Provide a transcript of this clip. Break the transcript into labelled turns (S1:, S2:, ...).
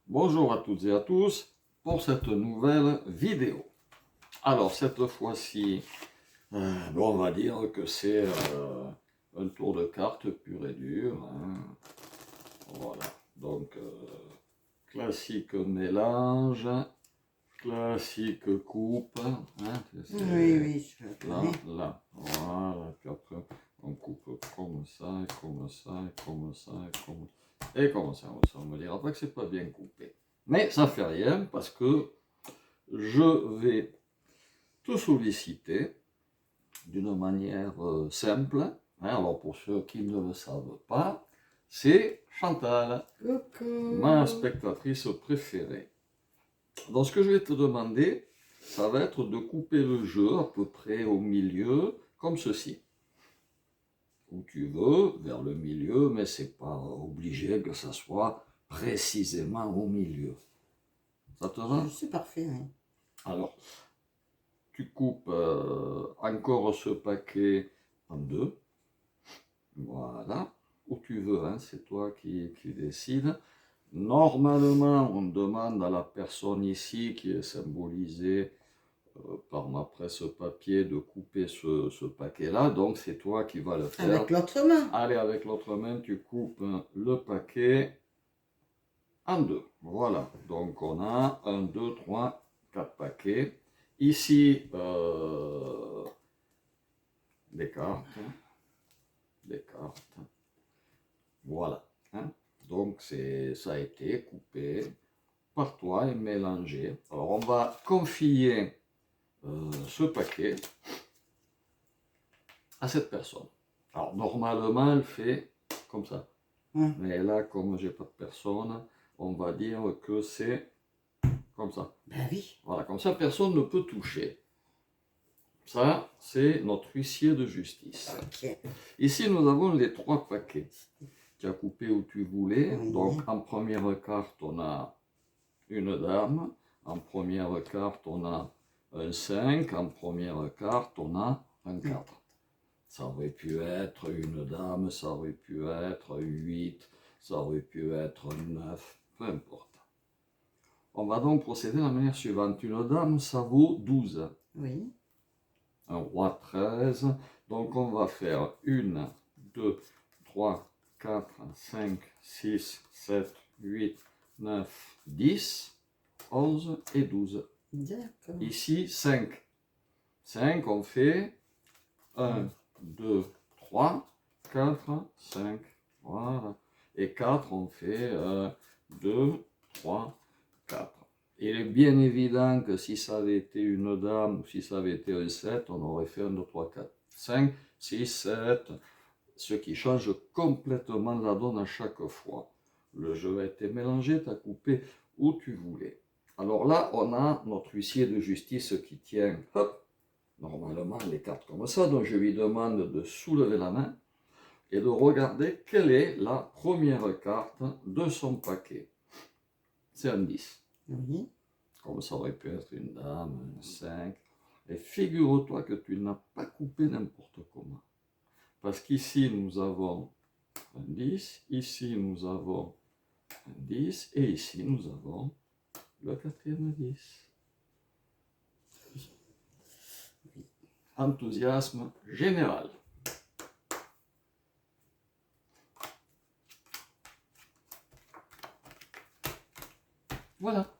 S1: Bonjour à toutes et à tous pour cette nouvelle vidéo. Alors cette fois-ci, on va dire que c'est un tour de cartes pur et dur. Hein. Voilà, donc classique mélange, classique coupe. Hein,
S2: Oui, je le
S1: là,
S2: connais.
S1: là, voilà, puis après on coupe comme ça, et comme ça, et comme ça, et comme ça. On me dira pas que c'est pas bien coupé. Mais ça fait rien parce que je vais te solliciter d'une manière simple. Hein. Alors pour ceux qui ne le savent pas, c'est Chantal, ma
S2: Coucou.
S1: spectatrice préférée. Donc ce que je vais te demander, ça va être de couper le jeu à peu près au milieu, comme ceci. Où tu veux, vers le milieu, mais c'est pas obligé que ça soit précisément au milieu. Ça te va?
S2: C'est parfait, oui.
S1: Alors, tu coupes encore ce paquet en deux. Voilà. Où tu veux, hein, c'est toi qui décides. Normalement, on demande à la personne ici qui est symbolisée par ma presse papier de couper ce paquet-là. Donc, c'est toi qui vas le faire.
S2: Avec l'autre main.
S1: Allez, avec l'autre main, tu coupes le paquet en deux. Voilà. Donc, on a 1, 2, 3, 4 paquets. Ici, des cartes. Des cartes. Voilà. Hein. Donc, ça a été coupé par toi et mélangé. Alors, on va confier ce paquet à cette personne. Alors, normalement, elle fait comme ça. Mais là, comme j'ai pas de personne, on va dire que c'est comme ça.
S2: Ben oui.
S1: Voilà, comme ça, personne ne peut toucher. Ça, c'est notre huissier de justice.
S2: Ok.
S1: Ici, nous avons les 3 paquets. Tu as coupé où tu voulais.
S2: Oui.
S1: Donc, en première carte, on a une dame. En première carte, on a un 5. En première carte, on a un 4. Ça aurait pu être une dame, ça aurait pu être 8, ça aurait pu être 9, peu importe. On va donc procéder de la manière suivante. Une dame, ça vaut 12.
S2: Oui.
S1: Un roi 13. Donc on va faire 1, 2, 3, 4, 5, 6, 7, 8, 9, 10, 11 et 12.
S2: D'accord.
S1: Ici 5. 5, on fait 1, 2, 3, 4, 5. Voilà. Et 4, on fait 2, 3, 4. Il est bien évident que si ça avait été une dame ou si ça avait été un 7, on aurait fait 1, 2, 3, 4, 5, 6, 7. Ce qui change complètement la donne à chaque fois. Le jeu a été mélangé, tu as coupé où tu voulais. Alors là, on a notre huissier de justice qui tient, hop, normalement les cartes comme ça. Donc je lui demande de soulever la main et de regarder quelle est la première carte de son paquet. C'est un 10.
S2: Oui.
S1: Comme ça aurait pu être une dame, un 5. Et figure-toi que tu n'as pas coupé n'importe comment. Parce qu'ici nous avons un 10, ici nous avons un 10, et ici nous avons le 4e 10. Enthousiasme général. Voilà.